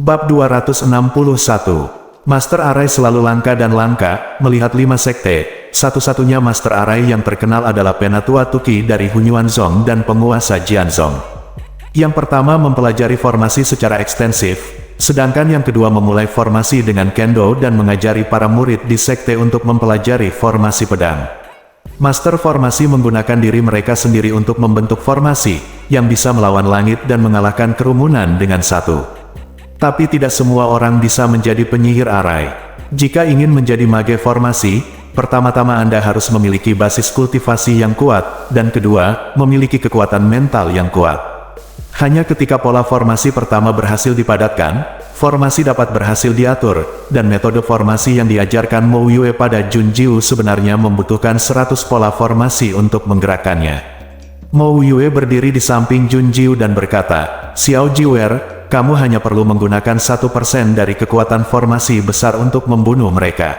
Bab 261. Master Arai selalu langka dan langka, melihat 5 sekte. Satu-satunya Master Arai yang terkenal adalah Penatua Tuki dari Hunyuanzong dan penguasa Jianzong. Yang pertama mempelajari formasi secara ekstensif, sedangkan yang kedua memulai formasi dengan kendo dan mengajari para murid di sekte untuk mempelajari formasi pedang. Master formasi menggunakan diri mereka sendiri untuk membentuk formasi, yang bisa melawan langit dan mengalahkan kerumunan dengan satu. Tapi tidak semua orang bisa menjadi penyihir arai. Jika ingin menjadi mage formasi, pertama-tama Anda harus memiliki basis kultivasi yang kuat, dan kedua, memiliki kekuatan mental yang kuat. Hanya ketika pola formasi pertama berhasil dipadatkan, formasi dapat berhasil diatur, dan metode formasi yang diajarkan Mo Yue pada Jun Jiu sebenarnya membutuhkan 100 pola formasi untuk menggerakkannya. Mo Yue berdiri di samping Jun Jiu dan berkata, "Xiao Jiwer, kamu hanya perlu menggunakan 1% dari kekuatan formasi besar untuk membunuh mereka.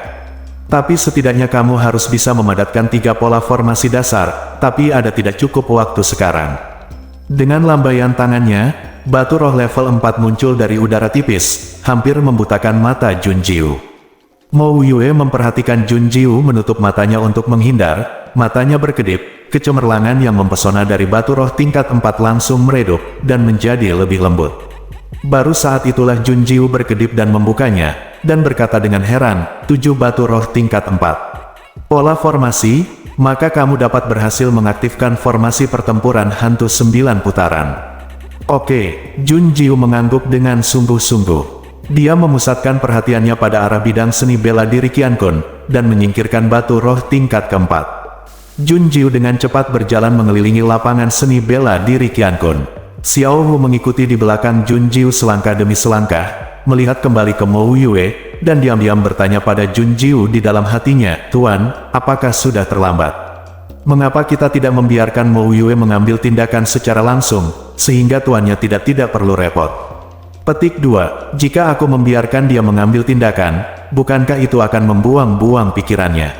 Tapi setidaknya kamu harus bisa memadatkan 3 pola formasi dasar, tapi ada tidak cukup waktu sekarang." Dengan lambaian tangannya, batu roh level 4 muncul dari udara tipis, hampir membutakan mata Jun Jiu. Mo Yue memperhatikan Jun Jiu menutup matanya untuk menghindar, matanya berkedip, kecemerlangan yang mempesona dari batu roh tingkat 4 langsung meredup, dan menjadi lebih lembut. Baru saat itulah Jun Jiu berkedip dan membukanya, dan berkata dengan heran, 7 batu roh tingkat 4. Pola formasi, maka kamu dapat berhasil mengaktifkan formasi pertempuran hantu 9 putaran. Oke, Jun Jiu mengangguk dengan sungguh-sungguh. Dia memusatkan perhatiannya pada arah bidang seni bela diri Qiankun, dan menyingkirkan batu roh tingkat keempat. Jun Jiu dengan cepat berjalan mengelilingi lapangan seni bela diri Qiankun. Xiao Hu mengikuti di belakang Jun Jiu selangkah demi selangkah, melihat kembali ke Mo Yue, dan diam-diam bertanya pada Jun Jiu di dalam hatinya, "Tuan, apakah sudah terlambat? Mengapa kita tidak membiarkan Mo Yue mengambil tindakan secara langsung, sehingga tuannya tidak perlu repot?" Petik 2. Jika aku membiarkan dia mengambil tindakan, bukankah itu akan membuang-buang pikirannya?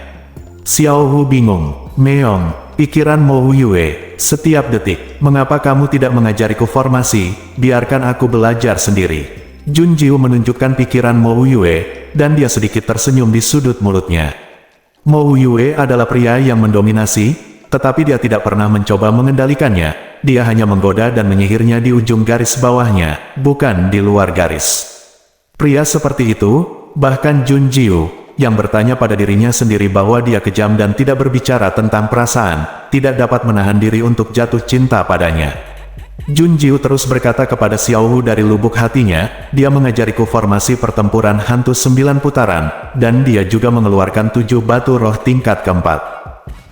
Xiao Hu bingung. "Meong, pikiran Mo Yue, setiap detik. Mengapa kamu tidak mengajariku formasi, biarkan aku belajar sendiri." Jun Jiu menunjukkan pikiran Mo Yue, dan dia sedikit tersenyum di sudut mulutnya. Mo Yue adalah pria yang mendominasi, tetapi dia tidak pernah mencoba mengendalikannya. Dia hanya menggoda dan menyihirnya di ujung garis bawahnya, bukan di luar garis. Pria seperti itu, bahkan Jun Jiu, yang bertanya pada dirinya sendiri bahwa dia kejam dan tidak berbicara tentang perasaan, tidak dapat menahan diri untuk jatuh cinta padanya. Jun Jiu terus berkata kepada Xiao Hu dari lubuk hatinya, "Dia mengajariku formasi pertempuran hantu 9 putaran, dan dia juga mengeluarkan 7 batu roh tingkat keempat.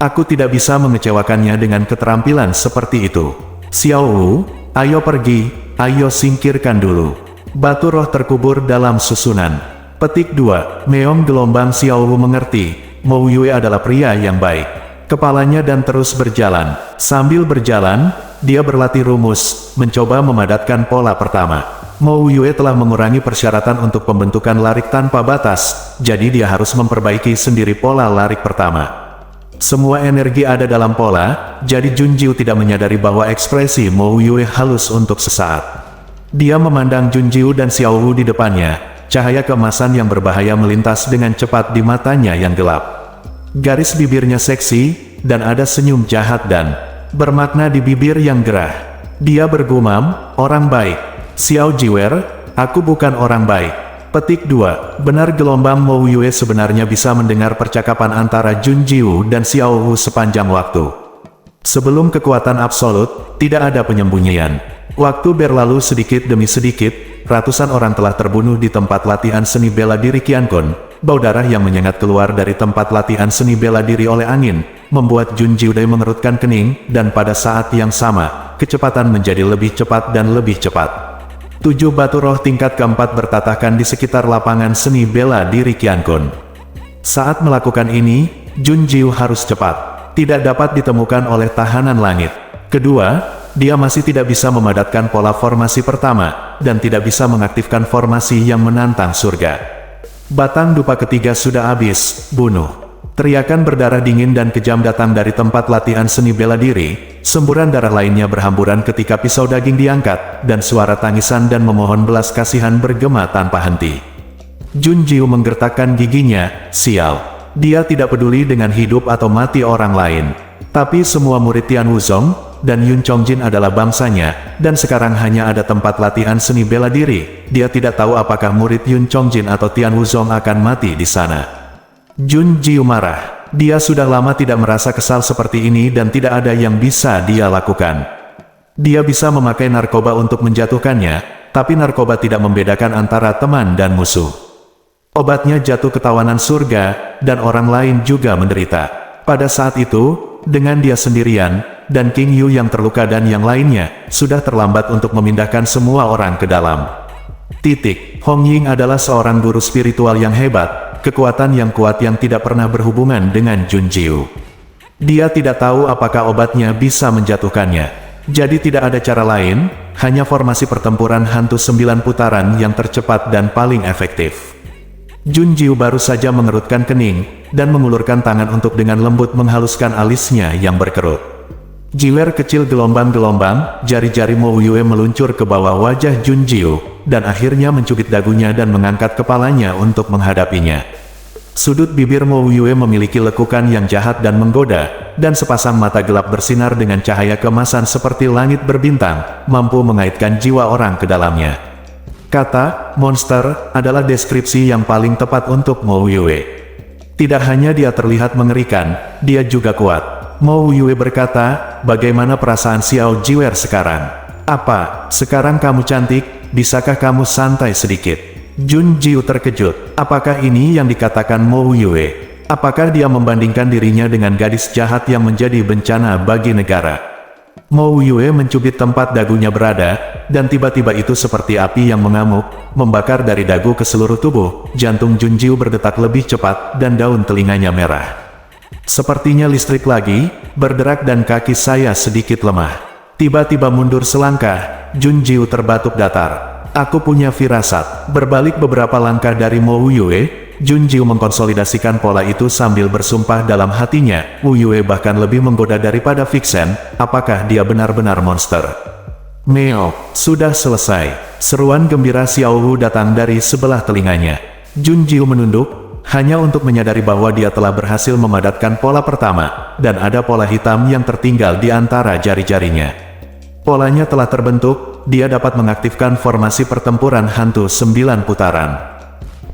Aku tidak bisa mengecewakannya dengan keterampilan seperti itu. Xiao Hu, ayo pergi, ayo singkirkan dulu." Batu roh terkubur dalam susunan. Petik 2. Meong gelombang. Xiao Hu mengerti, Mo Yue adalah pria yang baik. Kepalanya dan terus berjalan. Sambil berjalan, dia berlatih rumus, mencoba memadatkan pola pertama. Mo Yue telah mengurangi persyaratan untuk pembentukan larik tanpa batas, jadi dia harus memperbaiki sendiri pola larik pertama. Semua energi ada dalam pola, jadi Jun Jiu tidak menyadari bahwa ekspresi Mo Yue halus untuk sesaat. Dia memandang Jun Jiu dan Xiao Hu di depannya. Cahaya keemasan yang berbahaya melintas dengan cepat di matanya yang gelap. Garis bibirnya seksi, dan ada senyum jahat dan bermakna di bibir yang gerah. Dia bergumam, "Orang baik. Xiao Jiwer, aku bukan orang baik." Petik 2. Benar, gelombang Mo Yue sebenarnya bisa mendengar percakapan antara Jun Jiu dan Xiao Hu sepanjang waktu. Sebelum kekuatan absolut, tidak ada penyembunyian. Waktu berlalu sedikit demi sedikit, ratusan orang telah terbunuh di tempat latihan seni bela diri Qiankun. Bau darah yang menyengat keluar dari tempat latihan seni bela diri oleh angin, membuat Jun Jiu mengerutkan kening, dan pada saat yang sama, kecepatan menjadi lebih cepat dan lebih cepat. 7 batu roh tingkat keempat bertatahkan di sekitar lapangan seni bela diri Qiankun. Saat melakukan ini, Jun Jiu harus cepat. Tidak dapat ditemukan oleh tahanan langit. Kedua, dia masih tidak bisa memadatkan pola formasi pertama, dan tidak bisa mengaktifkan formasi yang menantang surga. Batang dupa ketiga sudah habis, bunuh. Teriakan berdarah dingin dan kejam datang dari tempat latihan seni bela diri, semburan darah lainnya berhamburan ketika pisau daging diangkat, dan suara tangisan dan memohon belas kasihan bergema tanpa henti. Jun Jiu menggertakkan giginya, sial. Dia tidak peduli dengan hidup atau mati orang lain. Tapi semua murid Tian Wuzong dan Yun Chongjin adalah bangsanya, dan sekarang hanya ada tempat latihan seni bela diri. Dia tidak tahu apakah murid Yun Chongjin atau Tian Wuzong akan mati di sana. Jun Jiu marah. Dia sudah lama tidak merasa kesal seperti ini dan tidak ada yang bisa dia lakukan. Dia bisa memakai narkoba untuk menjatuhkannya, tapi narkoba tidak membedakan antara teman dan musuh. Obatnya jatuh ke tawanan surga, dan orang lain juga menderita. Pada saat itu, dengan dia sendirian, dan King Yu yang terluka dan yang lainnya, sudah terlambat untuk memindahkan semua orang ke dalam. Hong Ying adalah seorang guru spiritual yang hebat, kekuatan yang kuat yang tidak pernah berhubungan dengan Jun Jiu. Dia tidak tahu apakah obatnya bisa menjatuhkannya. Jadi tidak ada cara lain, hanya formasi pertempuran hantu 9 putaran yang tercepat dan paling efektif. Jun Jiu baru saja mengerutkan kening, dan mengulurkan tangan untuk dengan lembut menghaluskan alisnya yang berkerut. Jiwer kecil gelombang-gelombang, jari-jari Mo Yue meluncur ke bawah wajah Jun Jiu, dan akhirnya mencubit dagunya dan mengangkat kepalanya untuk menghadapinya. Sudut bibir Mo Yue memiliki lekukan yang jahat dan menggoda, dan sepasang mata gelap bersinar dengan cahaya kemasan seperti langit berbintang, mampu mengaitkan jiwa orang ke dalamnya. Kata monster adalah deskripsi yang paling tepat untuk Mo Yue. Tidak hanya dia terlihat mengerikan, dia juga kuat. Mo Yue berkata, bagaimana perasaan Xiao Jiwer sekarang? Apa, sekarang kamu cantik, bisakah kamu santai sedikit? Jun Jiu terkejut. Apakah ini yang dikatakan Mo Yue? Apakah dia membandingkan dirinya dengan gadis jahat yang menjadi bencana bagi negara? Mo Yue mencubit tempat dagunya berada, dan tiba-tiba itu seperti api yang mengamuk, membakar dari dagu ke seluruh tubuh. Jantung Jun Jiu berdetak lebih cepat, dan daun telinganya merah. Sepertinya listrik lagi, berderak dan kaki saya sedikit lemah. Tiba-tiba mundur selangkah, Jun Jiu terbatuk datar. Aku punya firasat. Berbalik beberapa langkah dari Mo Yue, Jun Jiu mengkonsolidasikan pola itu sambil bersumpah dalam hatinya. Wu Yue bahkan lebih menggoda daripada Vixen, apakah dia benar-benar monster? Meo, sudah selesai. Seruan gembira Xiao Wu datang dari sebelah telinganya. Jun Jiu menunduk, hanya untuk menyadari bahwa dia telah berhasil memadatkan pola pertama, dan ada pola hitam yang tertinggal di antara jari-jarinya. Polanya telah terbentuk, dia dapat mengaktifkan formasi pertempuran hantu 9 putaran.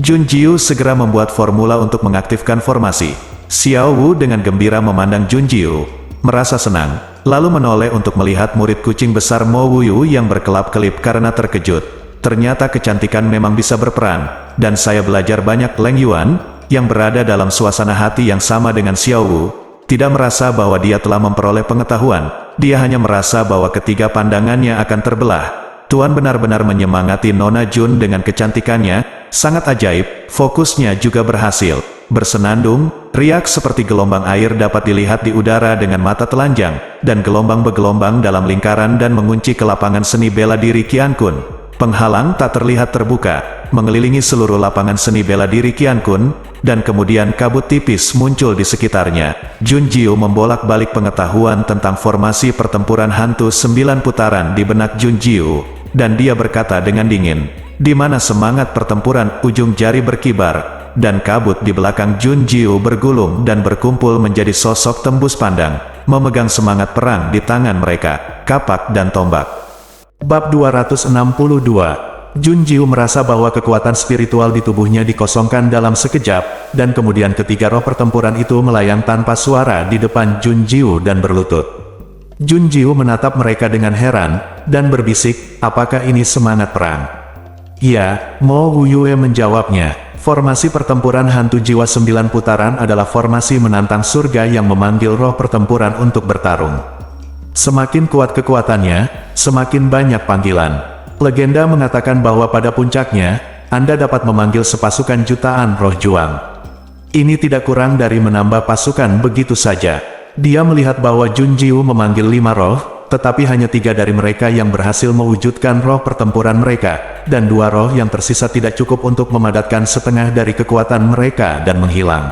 Jun Jiu segera membuat formula untuk mengaktifkan formasi. Xiao Wu dengan gembira memandang Jun Jiu, merasa senang, lalu menoleh untuk melihat murid kucing besar Mo Wuyu yang berkelap-kelip karena terkejut. Ternyata kecantikan memang bisa berperan, dan saya belajar banyak. Leng Yuan, yang berada dalam suasana hati yang sama dengan Xiao Wu, tidak merasa bahwa dia telah memperoleh pengetahuan, dia hanya merasa bahwa ketiga pandangannya akan terbelah. Tuan benar-benar menyemangati Nona Jun dengan kecantikannya, sangat ajaib, fokusnya juga berhasil. Bersenandung, riak seperti gelombang air dapat dilihat di udara dengan mata telanjang, dan gelombang bergelombang dalam lingkaran dan mengunci ke lapangan seni bela diri Qian Kun. Penghalang tak terlihat terbuka, mengelilingi seluruh lapangan seni bela diri Qian Kun, dan kemudian kabut tipis muncul di sekitarnya. Jun Jiu membolak-balik pengetahuan tentang formasi pertempuran hantu 9 putaran di benak Jun Jiu, dan dia berkata dengan dingin, di mana semangat pertempuran. Ujung jari berkibar, dan kabut di belakang Jun Jiu bergulung dan berkumpul menjadi sosok tembus pandang, memegang semangat perang di tangan mereka, kapak dan tombak. Bab 262. Jun Jiu merasa bahwa kekuatan spiritual di tubuhnya dikosongkan dalam sekejap, dan kemudian ketiga roh pertempuran itu melayang tanpa suara di depan Jun Jiu dan berlutut. Jun Jiu menatap mereka dengan heran, dan berbisik, apakah ini semangat perang? Ya, Mo Yue menjawabnya. Formasi pertempuran hantu jiwa 9 putaran adalah formasi menantang surga yang memanggil roh pertempuran untuk bertarung. Semakin kuat kekuatannya, semakin banyak panggilan. Legenda mengatakan bahwa pada puncaknya, Anda dapat memanggil sepasukan jutaan roh juang. Ini tidak kurang dari menambah pasukan begitu saja. Dia melihat bahwa Jun Jiu memanggil 5 roh, tetapi hanya 3 dari mereka yang berhasil mewujudkan roh pertempuran mereka, dan 2 roh yang tersisa tidak cukup untuk memadatkan setengah dari kekuatan mereka dan menghilang.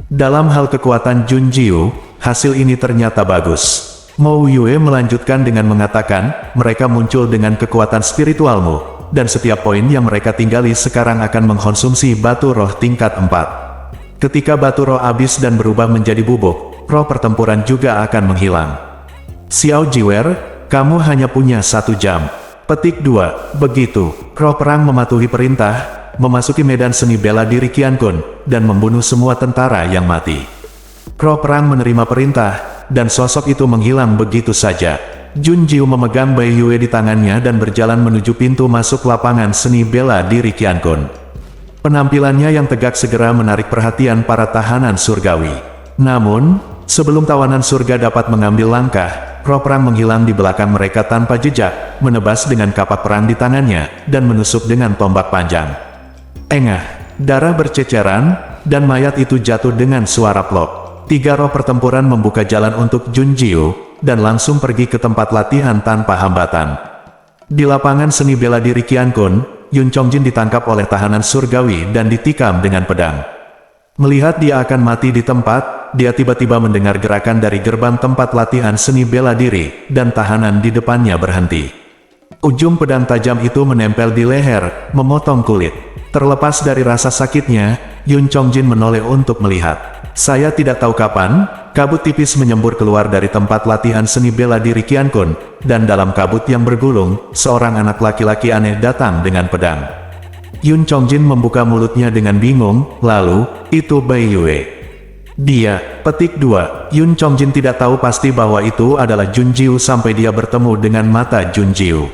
Dalam hal kekuatan Junjiu, hasil ini ternyata bagus. Mo Yue melanjutkan dengan mengatakan, mereka muncul dengan kekuatan spiritualmu, dan setiap poin yang mereka tinggali sekarang akan mengkonsumsi batu roh tingkat 4. Ketika batu roh habis dan berubah menjadi bubuk, roh pertempuran juga akan menghilang. Xiao Jiwer, kamu hanya punya 1 jam. Petik 2. Begitu, roh perang mematuhi perintah, memasuki medan seni bela diri Qiankun, dan membunuh semua tentara yang mati. Roh perang menerima perintah, dan sosok itu menghilang begitu saja. Junjiu memegang Bai Yue di tangannya dan berjalan menuju pintu masuk lapangan seni bela diri Qiankun. Penampilannya yang tegak segera menarik perhatian para tahanan surgawi. Namun, sebelum tawanan surga dapat mengambil langkah, roh perang menghilang di belakang mereka tanpa jejak, menebas dengan kapak perang di tangannya, dan menusuk dengan tombak panjang. Engah, darah berceceran, dan mayat itu jatuh dengan suara plok. 3 roh pertempuran membuka jalan untuk Junjiu, dan langsung pergi ke tempat latihan tanpa hambatan. Di lapangan seni bela diri Qiankun, Yun Chongjin ditangkap oleh tahanan surgawi dan ditikam dengan pedang. Melihat dia akan mati di tempat, dia tiba-tiba mendengar gerakan dari gerbang tempat latihan seni bela diri, dan tahanan di depannya berhenti. Ujung pedang tajam itu menempel di leher, memotong kulit. Terlepas dari rasa sakitnya, Yun Chongjin menoleh untuk melihat. Saya tidak tahu kapan, kabut tipis menyembur keluar dari tempat latihan seni bela diri Qiankun, dan dalam kabut yang bergulung, seorang anak laki-laki aneh datang dengan pedang. Yun Chongjin membuka mulutnya dengan bingung, lalu, itu Bai Yue. Dia, petik 2, Yun Chongjin tidak tahu pasti bahwa itu adalah Junjiu sampai dia bertemu dengan mata Junjiu.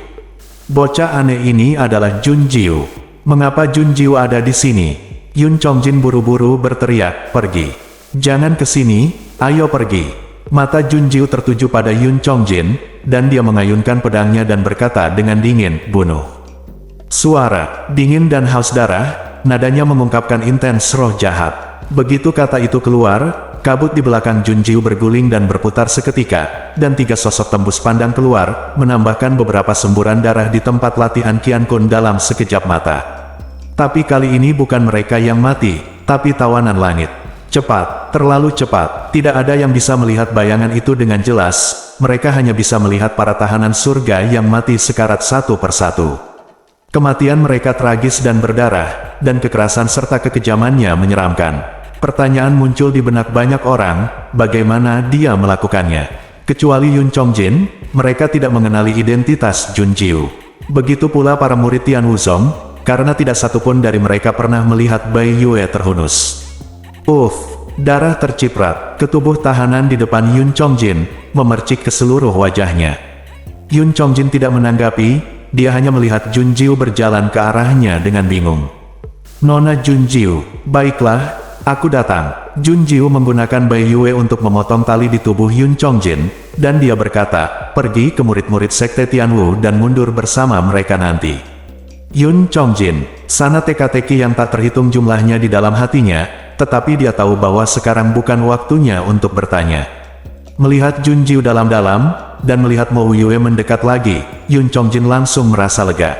Bocah aneh ini adalah Junjiu. Mengapa Junjiu ada di sini? Yun Chongjin buru-buru berteriak, pergi. Jangan ke sini, ayo pergi. Mata Junjiu tertuju pada Yun Chongjin, dan dia mengayunkan pedangnya dan berkata dengan dingin, bunuh. Suara, dingin dan haus darah, nadanya mengungkapkan intens roh jahat. Begitu kata itu keluar, kabut di belakang Junjiu berguling dan berputar seketika, dan 3 sosok tembus pandang keluar, menambahkan beberapa semburan darah di tempat latihan Qiankun dalam sekejap mata. Tapi kali ini bukan mereka yang mati, tapi tawanan langit. Cepat, terlalu cepat, tidak ada yang bisa melihat bayangan itu dengan jelas, mereka hanya bisa melihat para tahanan surga yang mati sekarat satu persatu. Kematian mereka tragis dan berdarah, dan kekerasan serta kekejamannya menyeramkan. Pertanyaan muncul di benak banyak orang, bagaimana dia melakukannya? Kecuali Yun Chongjin, mereka tidak mengenali identitas Junjiu. Begitu pula para murid Tian Wuzong, karena tidak satupun dari mereka pernah melihat Bai Yue terhunus. Darah terciprat ke tubuh tahanan di depan Yun Chongjin, memercik ke seluruh wajahnya. Yun Chongjin tidak menanggapi, dia hanya melihat Junjiu berjalan ke arahnya dengan bingung. Nona Junjiu, baiklah, aku datang. Junjiu menggunakan Bai Yue untuk memotong tali di tubuh Yun Chongjin, dan dia berkata, pergi ke murid-murid sekte Tianwu dan mundur bersama mereka nanti. Yun Chongjin, sana teka-teki yang tak terhitung jumlahnya di dalam hatinya, tetapi dia tahu bahwa sekarang bukan waktunya untuk bertanya. Melihat Junjiu dalam-dalam, dan melihat Mo Yue mendekat lagi, Yun Chongjin langsung merasa lega.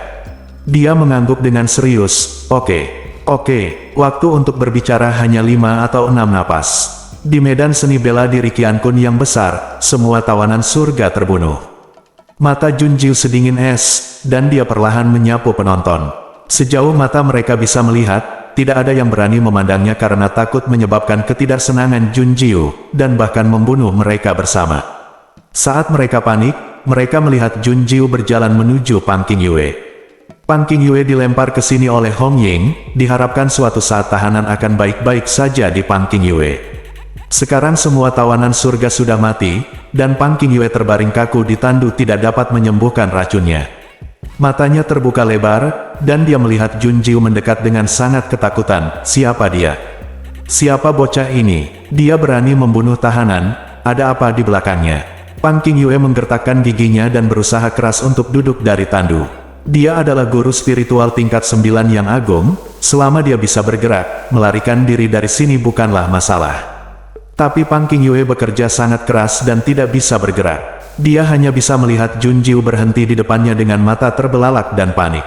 Dia mengangguk dengan serius, Oke, waktu untuk berbicara hanya 5 atau 6 napas. Di medan seni bela diri Qiankun yang besar, semua tawanan surga terbunuh. Mata Junjiu sedingin es, dan dia perlahan menyapu penonton. Sejauh mata mereka bisa melihat, tidak ada yang berani memandangnya karena takut menyebabkan ketidaksenangan Junjiu, dan bahkan membunuh mereka bersama. Saat mereka panik, mereka melihat Junjiu berjalan menuju Pang Qingyue. Pang Qingyue dilempar ke sini oleh Hong Ying, diharapkan suatu saat tahanan akan baik-baik saja di Pang Qingyue. Sekarang semua tawanan surga sudah mati, dan Pang Qingyue terbaring kaku di tandu tidak dapat menyembuhkan racunnya. Matanya terbuka lebar, dan dia melihat Junjiu mendekat dengan sangat ketakutan. Siapa dia? Siapa bocah ini? Dia berani membunuh tahanan, ada apa di belakangnya? Pang Qingyue menggertakkan giginya dan berusaha keras untuk duduk dari tandu. Dia adalah guru spiritual tingkat 9 yang agung, selama dia bisa bergerak, melarikan diri dari sini bukanlah masalah. Tapi Pang Qingyue bekerja sangat keras dan tidak bisa bergerak. Dia hanya bisa melihat Junjiu berhenti di depannya dengan mata terbelalak dan panik.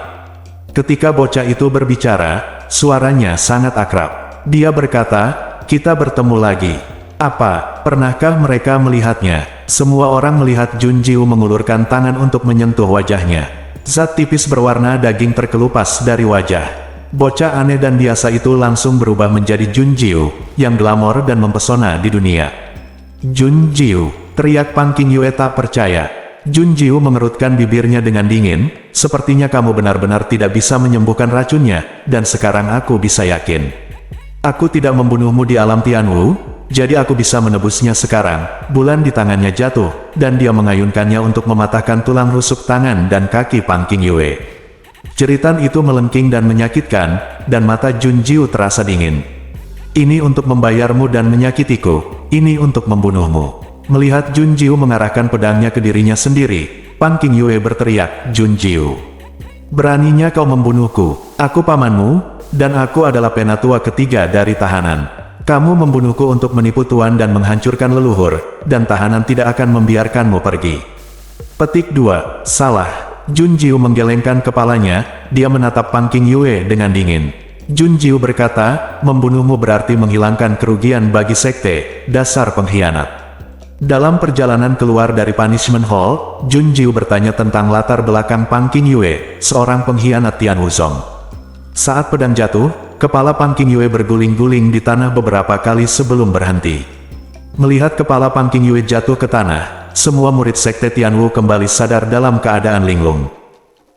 Ketika bocah itu berbicara, suaranya sangat akrab. Dia berkata, kita bertemu lagi. Apa, pernahkah mereka melihatnya? Semua orang melihat Junjiu mengulurkan tangan untuk menyentuh wajahnya. Zat tipis berwarna daging terkelupas dari wajah. Bocah aneh dan biasa itu langsung berubah menjadi Junjiu, yang glamor dan mempesona di dunia. Junjiu, teriak Pang Qingyue tak percaya. Junjiu mengerutkan bibirnya dengan dingin, sepertinya kamu benar-benar tidak bisa menyembuhkan racunnya, dan sekarang aku bisa yakin. Aku tidak membunuhmu di alam Tianwu, jadi aku bisa menebusnya sekarang. Bulan di tangannya jatuh, dan dia mengayunkannya untuk mematahkan tulang rusuk tangan dan kaki Pang Qingyue. Jeritan itu melengking dan menyakitkan, dan mata Junjiu terasa dingin. Ini untuk membayarmu dan menyakitiku, ini untuk membunuhmu. Melihat Junjiu mengarahkan pedangnya ke dirinya sendiri, Pang Qingyue berteriak, Junjiu, beraninya kau membunuhku, aku pamanmu, dan aku adalah penatua ketiga dari tahanan. Kamu membunuhku untuk menipu tuan dan menghancurkan leluhur, dan tahanan tidak akan membiarkanmu pergi. Petik 2. Salah. Junjiu menggelengkan kepalanya, dia menatap Pang Qingyue dengan dingin. Junjiu berkata, membunuhmu berarti menghilangkan kerugian bagi sekte, dasar pengkhianat. Dalam perjalanan keluar dari Punishment Hall, Junjiu bertanya tentang latar belakang Pang Qingyue, seorang pengkhianat Tianwuzong. Saat pedang jatuh, kepala Pang Qingyue berguling-guling di tanah beberapa kali sebelum berhenti. Melihat kepala Pang Qingyue jatuh ke tanah, semua murid sekte Tianwu kembali sadar dalam keadaan linglung.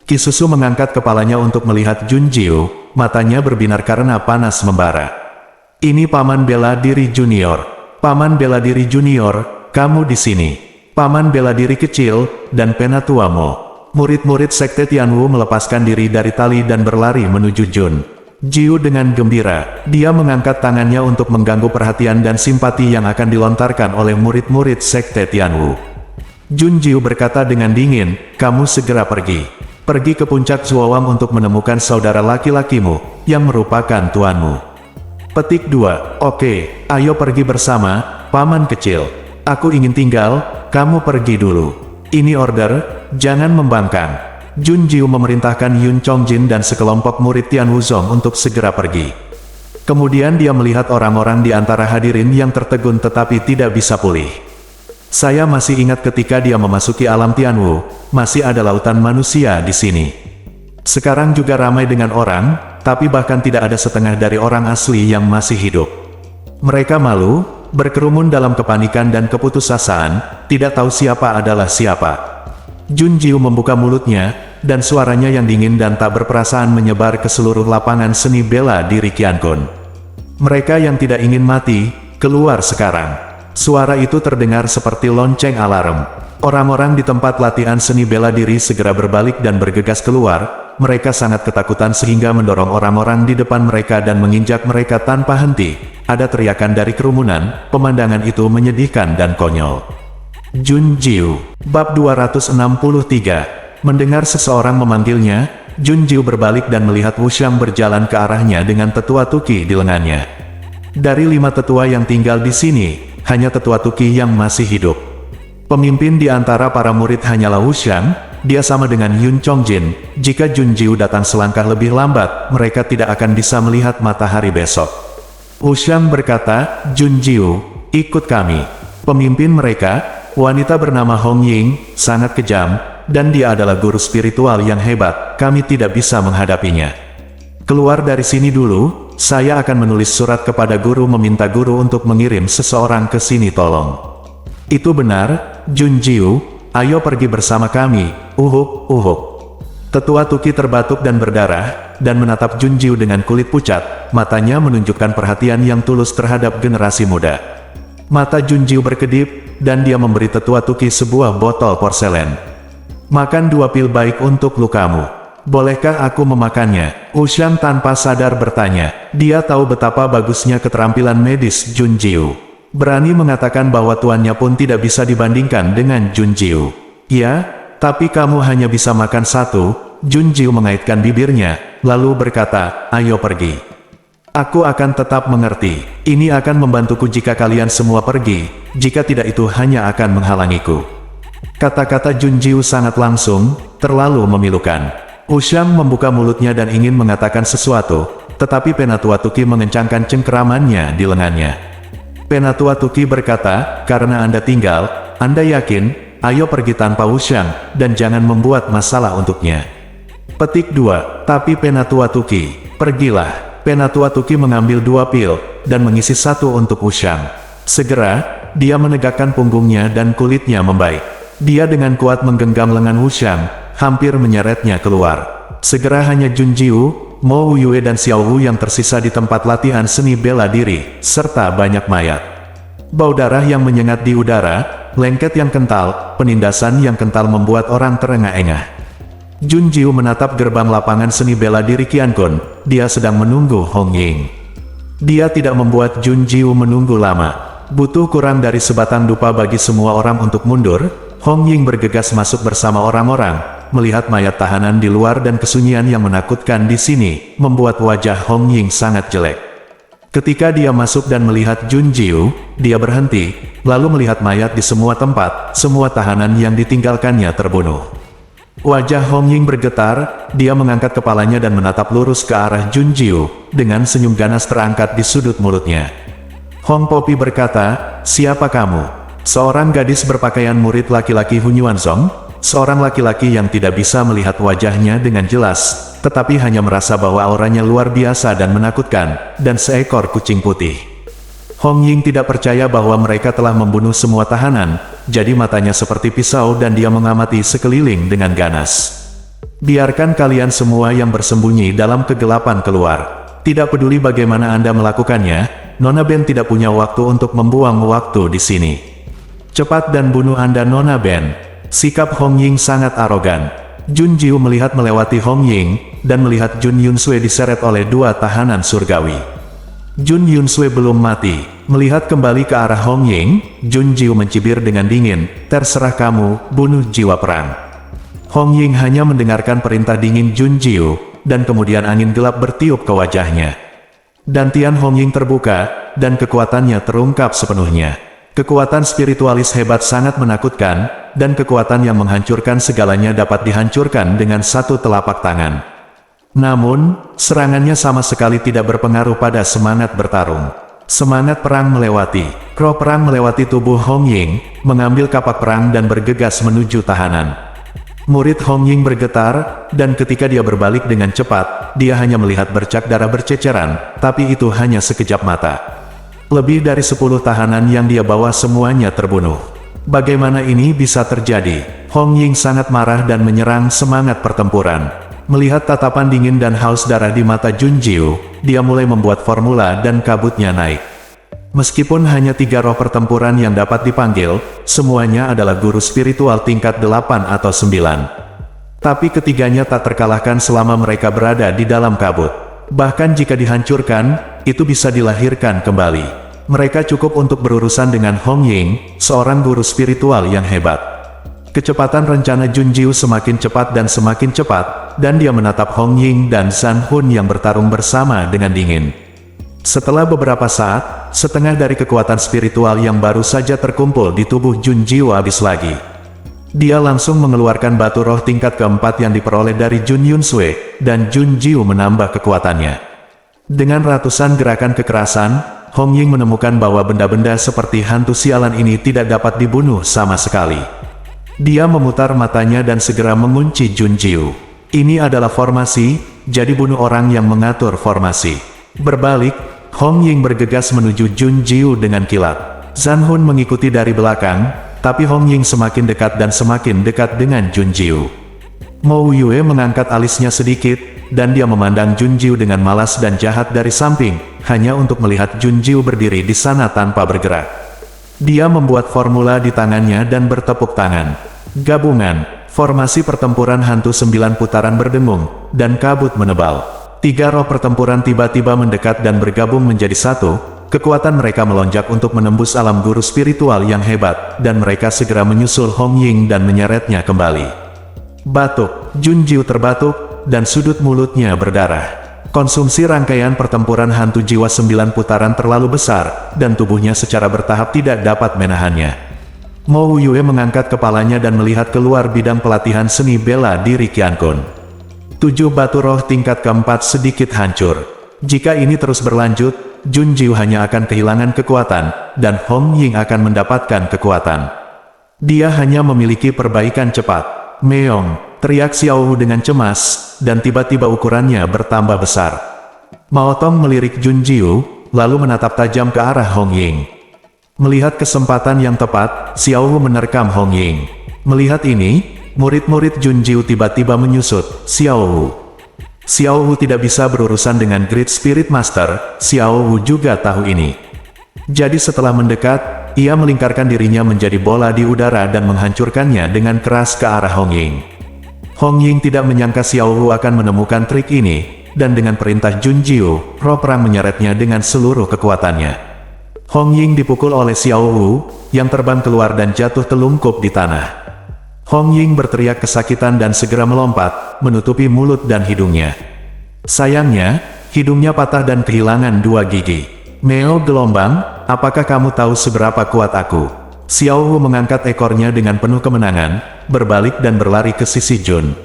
Qisusu mengangkat kepalanya untuk melihat Junjiu, matanya berbinar karena panas membara. Ini Paman Bela Diri Junior. Paman Bela Diri Junior, kamu di sini. Paman Bela Diri kecil, dan penatuamu. Murid-murid sekte Tianwu melepaskan diri dari tali dan berlari menuju Jun Jiu dengan gembira. Dia mengangkat tangannya untuk mengganggu perhatian dan simpati yang akan dilontarkan oleh murid-murid sekte Tianwu. Jun Jiu berkata dengan dingin, kamu segera pergi. Pergi ke puncak Zuowang untuk menemukan saudara laki-lakimu, yang merupakan tuanmu. Petik 2. Oke, ayo pergi bersama, Paman kecil. Aku ingin tinggal, kamu pergi dulu. Ini order, jangan membangkang. Jun Jiu memerintahkan Yun Chongjin dan sekelompok murid Tianwuzong untuk segera pergi. Kemudian dia melihat orang-orang di antara hadirin yang tertegun tetapi tidak bisa pulih. Saya masih ingat ketika dia memasuki alam Tianwu, masih ada lautan manusia di sini. Sekarang juga ramai dengan orang, tapi bahkan tidak ada setengah dari orang asli yang masih hidup. Mereka malu, berkerumun dalam kepanikan dan keputusasaan, tidak tahu siapa adalah siapa. Jun Jiu membuka mulutnya, dan suaranya yang dingin dan tak berperasaan menyebar ke seluruh lapangan seni bela diri Qiankun. Mereka yang tidak ingin mati, keluar sekarang. Suara itu terdengar seperti lonceng alarm. Orang-orang di tempat latihan seni bela diri segera berbalik dan bergegas keluar. Mereka sangat ketakutan sehingga mendorong orang-orang di depan mereka dan menginjak mereka tanpa henti. Ada teriakan dari kerumunan, pemandangan itu menyedihkan dan konyol. Jun Jiu, bab 263. Mendengar seseorang memanggilnya, Jun Jiu berbalik dan melihat Wu Xiang berjalan ke arahnya dengan tetua Tuki di lengannya. Dari 5 tetua yang tinggal di sini, hanya tetua Tuki yang masih hidup. Pemimpin di antara para murid hanyalah Wu Xiang, dia sama dengan Yun Chongjin. Jika Jun Jiu datang selangkah lebih lambat, mereka tidak akan bisa melihat matahari besok. Wu Xiang berkata, Jun Jiu, ikut kami. Pemimpin mereka, wanita bernama Hong Ying, sangat kejam, dan dia adalah guru spiritual yang hebat, kami tidak bisa menghadapinya. Keluar dari sini dulu, saya akan menulis surat kepada guru meminta guru untuk mengirim seseorang ke sini tolong. Itu benar, Jun Jiu, ayo pergi bersama kami, uhuk. Tetua Tuki terbatuk dan berdarah, dan menatap Jun Jiu dengan kulit pucat, matanya menunjukkan perhatian yang tulus terhadap generasi muda. Mata Jun Jiu berkedip, dan dia memberi tetua Tuki sebuah botol porselen. Makan 2 pil baik untuk lukamu. Bolehkah aku memakannya? Wu Xiang tanpa sadar bertanya. Dia tahu betapa bagusnya keterampilan medis Jun Jiu. Berani mengatakan bahwa tuannya pun tidak bisa dibandingkan dengan Jun Jiu. Ya, tapi kamu hanya bisa makan 1. Jun Jiu mengaitkan bibirnya, lalu berkata, ayo pergi. Aku akan tetap mengerti. Ini akan membantuku jika kalian semua pergi, jika tidak itu hanya akan menghalangiku. Kata-kata Jun Jiu sangat langsung, terlalu memilukan. Wuxiang membuka mulutnya dan ingin mengatakan sesuatu, tetapi Penatua Tuki mengencangkan cengkeramannya di lengannya. Penatua Tuki berkata, karena Anda tinggal, Anda yakin, ayo pergi tanpa Wuxiang, dan jangan membuat masalah untuknya. Petik 2. Tapi Penatua Tuki, pergilah. Penatua Tuki mengambil 2 pil, dan mengisi 1 untuk Wuxiang. Segera, dia menegakkan punggungnya dan kulitnya membaik. Dia dengan kuat menggenggam lengan Wuxiang, hampir menyeretnya keluar. Segera hanya Jun Jiu, Mo Yue dan Xiao Wu yang tersisa di tempat latihan seni bela diri, serta banyak mayat. Bau darah yang menyengat di udara, lengket yang kental, penindasan yang kental membuat orang terengah-engah. Jun Jiu menatap gerbang lapangan seni bela diri Qiankun, dia sedang menunggu Hong Ying. Dia tidak membuat Jun Jiu menunggu lama. Butuh kurang dari sebatang dupa bagi semua orang untuk mundur. Hong Ying bergegas masuk bersama orang-orang, melihat mayat tahanan di luar dan kesunyian yang menakutkan di sini, membuat wajah Hong Ying sangat jelek. Ketika dia masuk dan melihat Jun Jiu, dia berhenti, lalu melihat mayat di semua tempat, semua tahanan yang ditinggalkannya terbunuh. Wajah Hong Ying bergetar, dia mengangkat kepalanya dan menatap lurus ke arah Jun Jiu, dengan senyum ganas terangkat di sudut mulutnya. Hong Popi berkata, siapa kamu? Seorang gadis berpakaian murid laki-laki Hunyuanzong, seorang laki-laki yang tidak bisa melihat wajahnya dengan jelas, tetapi hanya merasa bahwa auranya luar biasa dan menakutkan, dan seekor kucing putih. Hong Ying tidak percaya bahwa mereka telah membunuh semua tahanan, jadi matanya seperti pisau dan dia mengamati sekeliling dengan ganas. Biarkan kalian semua yang bersembunyi dalam kegelapan keluar. Tidak peduli bagaimana Anda melakukannya, Nona Ben tidak punya waktu untuk membuang waktu di sini. Cepat dan bunuh Anda Nona Ben. Sikap Hong Ying sangat arogan. Jun Jiu melihat melewati Hong Ying, dan melihat Jun Yunsui diseret oleh 2 tahanan surgawi. Jun Yunsui belum mati. Melihat kembali ke arah Hong Ying, Jun Jiu mencibir dengan dingin, terserah kamu, bunuh jiwa perang. Hong Ying hanya mendengarkan perintah dingin Jun Jiu, dan kemudian angin gelap bertiup ke wajahnya. Dantian Hong Ying terbuka, dan kekuatannya terungkap sepenuhnya. Kekuatan spiritualis hebat sangat menakutkan, dan kekuatan yang menghancurkan segalanya dapat dihancurkan dengan 1 telapak tangan. Namun, serangannya sama sekali tidak berpengaruh pada semangat bertarung. Semangat perang melewati, roh perang melewati tubuh Hong Ying, mengambil kapak perang dan bergegas menuju tahanan. Murid Hong Ying bergetar, dan ketika dia berbalik dengan cepat, dia hanya melihat bercak darah berceceran, tapi itu hanya sekejap mata. Lebih dari 10 tahanan yang dia bawa semuanya terbunuh. Bagaimana ini bisa terjadi? Hong Ying sangat marah dan menyerang semangat pertempuran. Melihat tatapan dingin dan haus darah di mata Jun Jiu, dia mulai membuat formula dan kabutnya naik. Meskipun hanya 3 roh pertempuran yang dapat dipanggil, semuanya adalah guru spiritual tingkat 8 atau 9. Tapi ketiganya tak terkalahkan selama mereka berada di dalam kabut. Bahkan jika dihancurkan, itu bisa dilahirkan kembali. Mereka cukup untuk berurusan dengan Hong Ying, seorang guru spiritual yang hebat. Kecepatan rencana Jun Jiu semakin cepat, dan dia menatap Hong Ying dan Zhan Hun yang bertarung bersama dengan dingin. Setelah beberapa saat, setengah dari kekuatan spiritual yang baru saja terkumpul di tubuh Jun Jiu habis lagi. Dia langsung mengeluarkan batu roh tingkat keempat yang diperoleh dari Jun Yunsui, dan Jun Jiu menambah kekuatannya. Dengan ratusan gerakan kekerasan, Hong Ying menemukan bahwa benda-benda seperti hantu sialan ini tidak dapat dibunuh sama sekali. Dia memutar matanya dan segera mengunci Jun Jiu. Ini adalah formasi, jadi bunuh orang yang mengatur formasi. Berbalik, Hong Ying bergegas menuju Jun Jiu dengan kilat. Zhan Hun mengikuti dari belakang, tapi Hong Ying semakin dekat dan semakin dekat dengan Jun Jiu. Mo Yue mengangkat alisnya sedikit, dan dia memandang Jun Jiu dengan malas dan jahat dari samping, hanya untuk melihat Jun Jiu berdiri di sana tanpa bergerak. Dia membuat formula di tangannya dan bertepuk tangan. Gabungan, formasi pertempuran hantu 9 putaran berdengung, dan kabut menebal. 3 roh pertempuran tiba-tiba mendekat dan bergabung menjadi satu. Kekuatan mereka melonjak untuk menembus alam guru spiritual yang hebat, dan mereka segera menyusul Hong Ying dan menyeretnya kembali. Batuk, Jun Jiu terbatuk, dan sudut mulutnya berdarah. Konsumsi rangkaian pertempuran hantu jiwa 9 putaran terlalu besar, dan tubuhnya secara bertahap tidak dapat menahannya. Mo Yue mengangkat kepalanya dan melihat keluar bidang pelatihan seni bela diri Qiankun. 7 batu roh tingkat keempat sedikit hancur. Jika ini terus berlanjut, Jun Jiu hanya akan kehilangan kekuatan, dan Hong Ying akan mendapatkan kekuatan. Dia hanya memiliki perbaikan cepat. Meong, teriak Xiao Wu dengan cemas, dan tiba-tiba ukurannya bertambah besar. Mao Tong melirik Jun Jiu, lalu menatap tajam ke arah Hong Ying. Melihat kesempatan yang tepat, Xiao Wu menerkam Hong Ying. Melihat ini, murid-murid Jun Jiu tiba-tiba menyusut Xiao Wu. Xiao Wu tidak bisa berurusan dengan Great Spirit Master, Xiao Wu juga tahu ini. Jadi setelah mendekat, ia melingkarkan dirinya menjadi bola di udara dan menghancurkannya dengan keras ke arah Hong Ying. Hong Ying tidak menyangka Xiao Wu akan menemukan trik ini, dan dengan perintah Jun Jiu, roh perang menyeretnya dengan seluruh kekuatannya. Hong Ying dipukul oleh Xiao Wu, yang terbang keluar dan jatuh telungkup di tanah. Hong Ying berteriak kesakitan dan segera melompat, menutupi mulut dan hidungnya. Sayangnya, hidungnya patah dan kehilangan 2 gigi. Neo gelombang, apakah kamu tahu seberapa kuat aku? Xiao Wu mengangkat ekornya dengan penuh kemenangan, berbalik dan berlari ke sisi Jun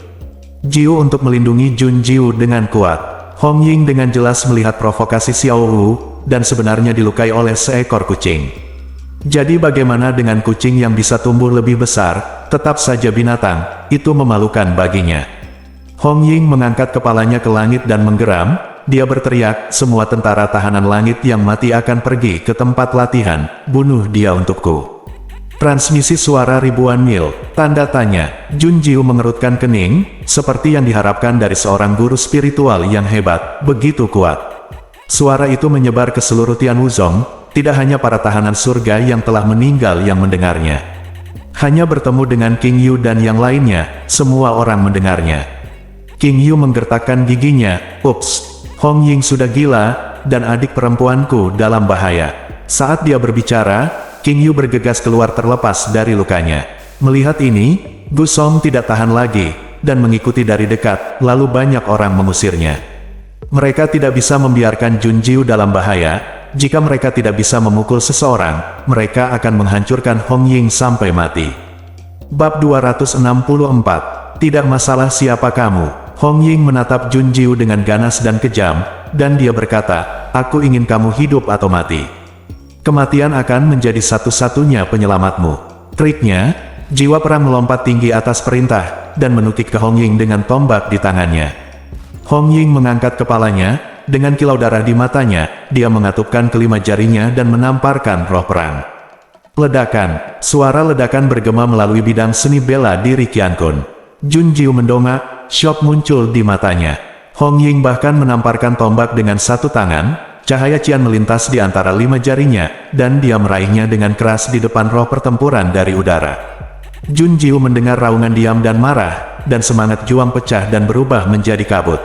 Jiu untuk melindungi Jun Jiu dengan kuat. Hong Ying dengan jelas melihat provokasi Xiao Wu, dan sebenarnya dilukai oleh seekor kucing. Jadi bagaimana dengan kucing yang bisa tumbuh lebih besar, tetap saja binatang, itu memalukan baginya. Hong Ying mengangkat kepalanya ke langit dan menggeram, dia berteriak, semua tentara tahanan langit yang mati akan pergi ke tempat latihan, bunuh dia untukku. Transmisi suara ribuan mil, tanda tanya, Jun Jiu mengerutkan kening, seperti yang diharapkan dari seorang guru spiritual yang hebat, begitu kuat. Suara itu menyebar ke seluruh Tian Wuzong, tidak hanya para tahanan surga yang telah meninggal yang mendengarnya. Hanya bertemu dengan King Yu dan yang lainnya, semua orang mendengarnya. King Yu menggertakkan giginya, ups, Hong Ying sudah gila, dan adik perempuanku dalam bahaya. Saat dia berbicara, King Yu bergegas keluar terlepas dari lukanya. Melihat ini, Gu Song tidak tahan lagi, dan mengikuti dari dekat, lalu banyak orang mengusirnya. Mereka tidak bisa membiarkan Jun Jiu dalam bahaya. Jika mereka tidak bisa memukul seseorang, mereka akan menghancurkan Hong Ying sampai mati. Bab 264. Tidak masalah siapa kamu. Hong Ying menatap Jun Jiu dengan ganas dan kejam, dan dia berkata, aku ingin kamu hidup atau mati. Kematian akan menjadi satu-satunya penyelamatmu. Triknya, jiwa perang melompat tinggi atas perintah, dan menukik ke Hong Ying dengan tombak di tangannya. Hong Ying mengangkat kepalanya, dengan kilau darah di matanya, dia mengatupkan kelima jarinya dan menamparkan roh perang. Ledakan, suara ledakan bergema melalui bidang seni bela diri Qiankun. Jun Jiu mendongak, syok muncul di matanya. Hong Ying bahkan menamparkan tombak dengan satu tangan, cahaya cian melintas di antara 5 jarinya, dan dia meraihnya dengan keras di depan roh pertempuran dari udara. Jun Jiu mendengar raungan diam dan marah, dan semangat juang pecah dan berubah menjadi kabut.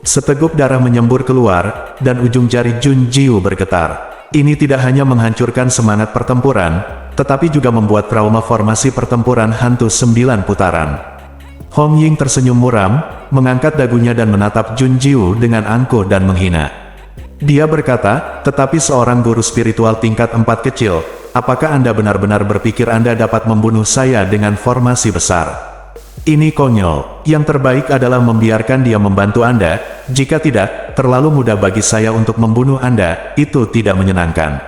Seteguk darah menyembur keluar, dan ujung jari Jun Jiu bergetar. Ini tidak hanya menghancurkan semangat pertempuran, tetapi juga membuat trauma formasi pertempuran hantu 9 putaran. Hong Ying tersenyum muram, mengangkat dagunya dan menatap Jun Jiu dengan angkuh dan menghina. Dia berkata, tetapi seorang guru spiritual tingkat 4 kecil, apakah Anda benar-benar berpikir Anda dapat membunuh saya dengan formasi besar? Ini konyol. Yang terbaik adalah membiarkan dia membantu Anda. Jika tidak, terlalu mudah bagi saya untuk membunuh Anda. Itu tidak menyenangkan.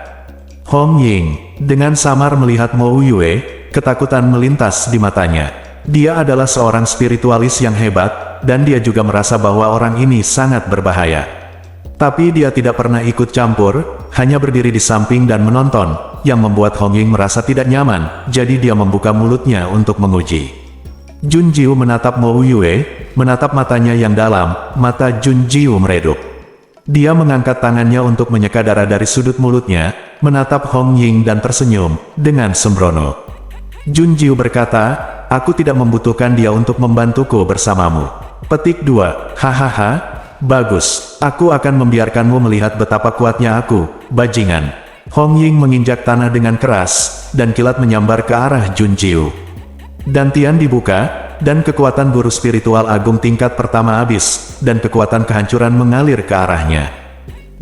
Hong Ying, dengan samar melihat Mo Yue, ketakutan melintas di matanya. Dia adalah seorang spiritualis yang hebat, dan dia juga merasa bahwa orang ini sangat berbahaya. Tapi dia tidak pernah ikut campur, hanya berdiri di samping dan menonton, yang membuat Hong Ying merasa tidak nyaman, jadi dia membuka mulutnya untuk menguji. Jun Jiu menatap Mo Yue, menatap matanya yang dalam, mata Jun Jiu meredup. Dia mengangkat tangannya untuk menyeka darah dari sudut mulutnya, menatap Hong Ying dan tersenyum, dengan sembrono. Jun Jiu berkata, aku tidak membutuhkan dia untuk membantuku bersamamu. Petik 2, hahaha, bagus, aku akan membiarkanmu melihat betapa kuatnya aku, bajingan. Hong Ying menginjak tanah dengan keras, dan kilat menyambar ke arah Jun Jiu. Dantian dibuka, dan kekuatan guru spiritual agung tingkat pertama habis, dan kekuatan kehancuran mengalir ke arahnya.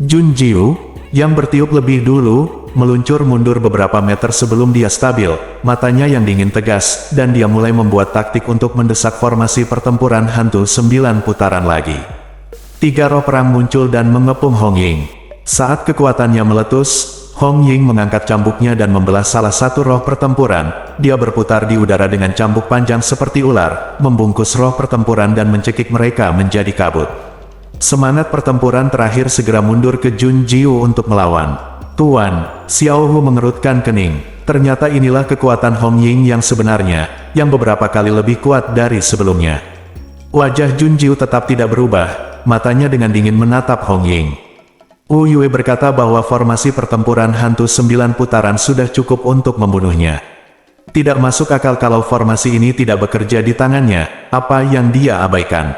Jun Jiu, yang bertiup lebih dulu, meluncur mundur beberapa meter sebelum dia stabil, matanya yang dingin tegas, dan dia mulai membuat taktik untuk mendesak formasi pertempuran hantu 9 putaran lagi. 3 roh perang muncul dan mengepung Hong Ying. Saat kekuatannya meletus, Hong Ying mengangkat cambuknya dan membelah salah satu roh pertempuran. Dia berputar di udara dengan cambuk panjang seperti ular, membungkus roh pertempuran dan mencekik mereka menjadi kabut. Semangat pertempuran terakhir segera mundur ke Jun Jiu untuk melawan. Tuan, Xiao Hu mengerutkan kening. Ternyata inilah kekuatan Hong Ying yang sebenarnya, yang beberapa kali lebih kuat dari sebelumnya. Wajah Jun Jiu tetap tidak berubah, matanya dengan dingin menatap Hong Ying. Wu Yue berkata bahwa formasi pertempuran hantu 9 putaran sudah cukup untuk membunuhnya. Tidak masuk akal kalau formasi ini tidak bekerja di tangannya, apa yang dia abaikan.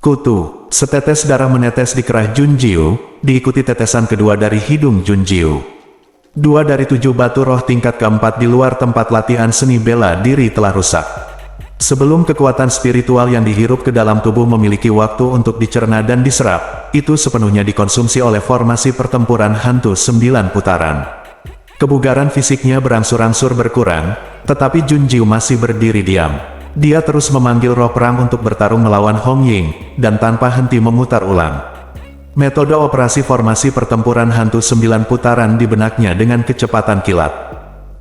Kutu, setetes darah menetes di kerah Jun Jiu, diikuti tetesan kedua dari hidung Jun Jiu. 2 dari 7 batu roh tingkat keempat di luar tempat latihan seni bela diri telah rusak. Sebelum kekuatan spiritual yang dihirup ke dalam tubuh memiliki waktu untuk dicerna dan diserap, itu sepenuhnya dikonsumsi oleh formasi pertempuran hantu 9 putaran. Kebugaran fisiknya berangsur-angsur berkurang, tetapi Jun Jiu masih berdiri diam. Dia terus memanggil roh perang untuk bertarung melawan Hong Ying, dan tanpa henti memutar ulang. Metode operasi formasi pertempuran hantu 9 putaran di benaknya dengan kecepatan kilat.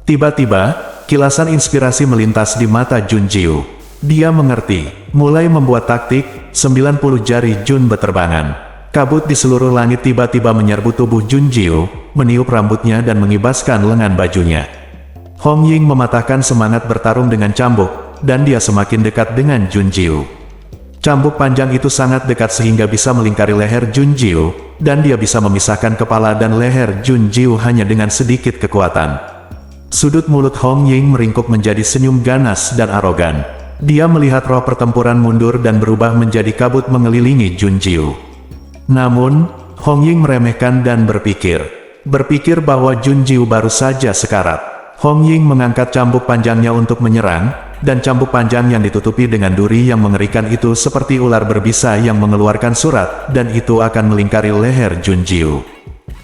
Tiba-tiba, kilasan inspirasi melintas di mata Jun Jiu. Dia mengerti, mulai membuat taktik, 90 jari Jun beterbangan. Kabut di seluruh langit tiba-tiba menyerbu tubuh Jun Jiu, meniup rambutnya dan mengibaskan lengan bajunya. Hong Ying mematahkan semangat bertarung dengan cambuk, dan dia semakin dekat dengan Jun Jiu. Cambuk panjang itu sangat dekat sehingga bisa melingkari leher Jun Jiu, dan dia bisa memisahkan kepala dan leher Jun Jiu hanya dengan sedikit kekuatan. Sudut mulut Hong Ying meringkuk menjadi senyum ganas dan arogan. Dia melihat roh pertempuran mundur dan berubah menjadi kabut mengelilingi Jun Jiu. Namun, Hong Ying meremehkan dan berpikir bahwa Jun Jiu baru saja sekarat. Hong Ying mengangkat cambuk panjangnya untuk menyerang, dan cambuk panjang yang ditutupi dengan duri yang mengerikan itu seperti ular berbisa yang mengeluarkan surat, dan itu akan melingkari leher Jun Jiu.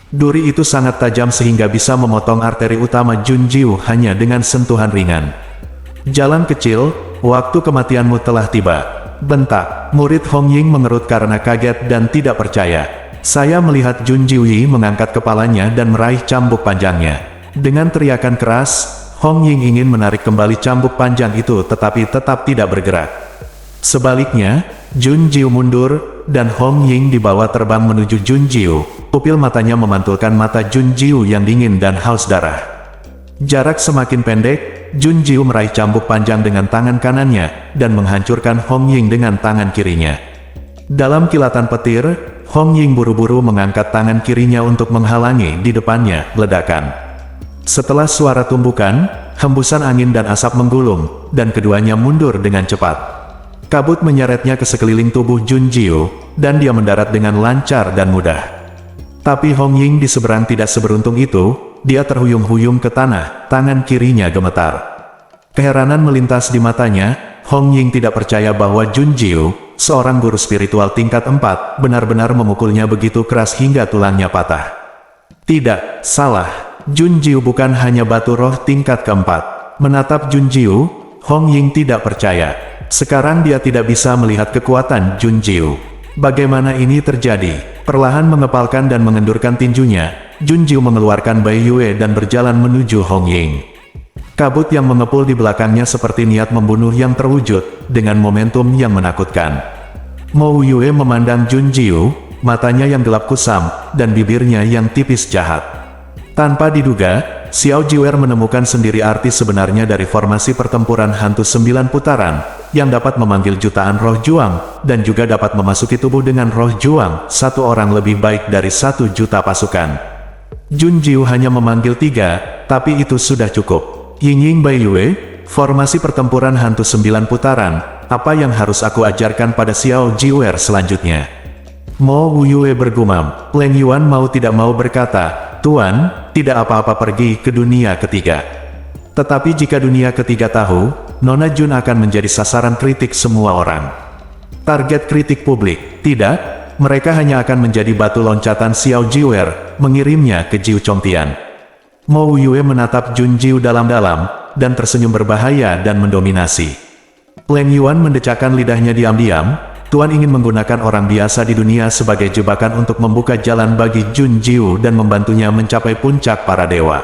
Duri itu sangat tajam sehingga bisa memotong arteri utama Jun Jiu hanya dengan sentuhan ringan. Jalan kecil, waktu kematianmu telah tiba. Bentak, murid Hong Ying mengerut karena kaget dan tidak percaya. Saya melihat Jun Jiu mengangkat kepalanya dan meraih cambuk panjangnya. Dengan teriakan keras, Hong Ying ingin menarik kembali cambuk panjang itu tetapi tetap tidak bergerak. Sebaliknya, Jun Jiu mundur, dan Hong Ying dibawa terbang menuju Jun Jiu. Pupil matanya memantulkan mata Jun Jiu yang dingin dan haus darah. Jarak semakin pendek, Jun Jiu meraih cambuk panjang dengan tangan kanannya, dan menghancurkan Hong Ying dengan tangan kirinya. Dalam kilatan petir, Hong Ying buru-buru mengangkat tangan kirinya untuk menghalangi di depannya ledakan. Setelah suara tumbukan, hembusan angin dan asap menggulung, dan keduanya mundur dengan cepat. Kabut menyeretnya ke sekeliling tubuh Jun Jiu, dan dia mendarat dengan lancar dan mudah. Tapi Hong Ying di seberang tidak seberuntung itu, dia terhuyung-huyung ke tanah, tangan kirinya gemetar. Keheranan melintas di matanya, Hong Ying tidak percaya bahwa Jun Jiu, seorang guru spiritual tingkat 4, benar-benar memukulnya begitu keras hingga tulangnya patah. Tidak, salah. Jun Jiu bukan hanya batu roh tingkat keempat. Menatap Jun Jiu, Hong Ying tidak percaya. Sekarang dia tidak bisa melihat kekuatan Jun Jiu. Bagaimana ini terjadi? Perlahan mengepalkan dan mengendurkan tinjunya, Jun Jiu mengeluarkan Bai Yue dan berjalan menuju Hong Ying. Kabut yang mengepul di belakangnya seperti niat membunuh yang terwujud, dengan momentum yang menakutkan. Mo Yue memandang Jun Jiu, matanya yang gelap kusam, dan bibirnya yang tipis jahat. Tanpa diduga, Xiao Jiwer menemukan sendiri arti sebenarnya dari formasi pertempuran hantu 9 putaran, yang dapat memanggil jutaan roh juang, dan juga dapat memasuki tubuh dengan roh juang, satu orang lebih baik dari 1 juta pasukan. Jun Jiu hanya memanggil 3, tapi itu sudah cukup. Ying Bai Yue, formasi pertempuran hantu 9 putaran, apa yang harus aku ajarkan pada Xiao Jiwer selanjutnya? Mo Yue bergumam. Leng Yuan mau tidak mau berkata, Tuan, tidak apa-apa pergi ke dunia ketiga. Tetapi jika dunia ketiga tahu, Nona Jun akan menjadi sasaran kritik semua orang. Target kritik publik, tidak, mereka hanya akan menjadi batu loncatan Xiao Jiwer, mengirimnya ke Jiu Chongtian. Mo Yue menatap Jun Jiu dalam-dalam, dan tersenyum berbahaya dan mendominasi. Leng Yuan mendecakkan lidahnya diam-diam, Tuan ingin menggunakan orang biasa di dunia sebagai jebakan untuk membuka jalan bagi Jun Jiu dan membantunya mencapai puncak para dewa.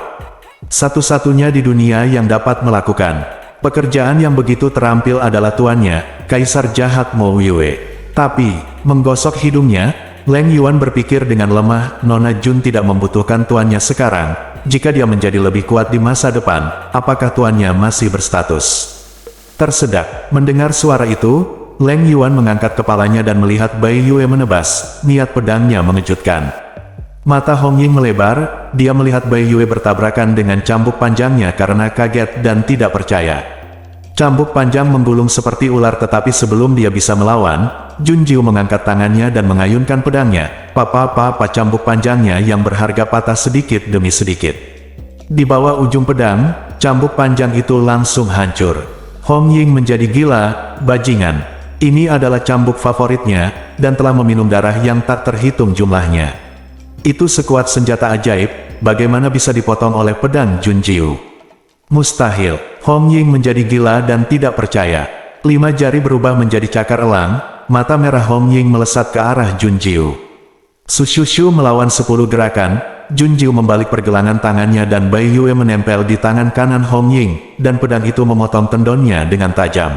Satu-satunya di dunia yang dapat melakukan pekerjaan yang begitu terampil adalah tuannya, Kaisar Jahat Mo Yue. Tapi, menggosok hidungnya, Leng Yuan berpikir dengan lemah, Nona Jun tidak membutuhkan tuannya sekarang. Jika dia menjadi lebih kuat di masa depan, apakah tuannya masih berstatus? Tersedak, mendengar suara itu, Leng Yuan mengangkat kepalanya dan melihat Bai Yue menebas, niat pedangnya mengejutkan. Mata Hong Ying melebar, dia melihat Bai Yue bertabrakan dengan cambuk panjangnya karena kaget dan tidak percaya. Cambuk panjang menggulung seperti ular tetapi sebelum dia bisa melawan, Jun Jiu mengangkat tangannya dan mengayunkan pedangnya. Papa cambuk panjangnya yang berharga patah sedikit demi sedikit. Di bawah ujung pedang, cambuk panjang itu langsung hancur. Hong Ying menjadi gila, bajingan. Ini adalah cambuk favoritnya, dan telah meminum darah yang tak terhitung jumlahnya. Itu sekuat senjata ajaib, bagaimana bisa dipotong oleh pedang Jun Jiu? Mustahil. Hong Ying menjadi gila dan tidak percaya. 5 jari berubah menjadi cakar elang, mata merah Hong Ying melesat ke arah Jun Jiu. Sushushu melawan 10 gerakan, Jun Jiu membalik pergelangan tangannya dan Bai Yue menempel di tangan kanan Hong Ying, dan pedang itu memotong tendonnya dengan tajam.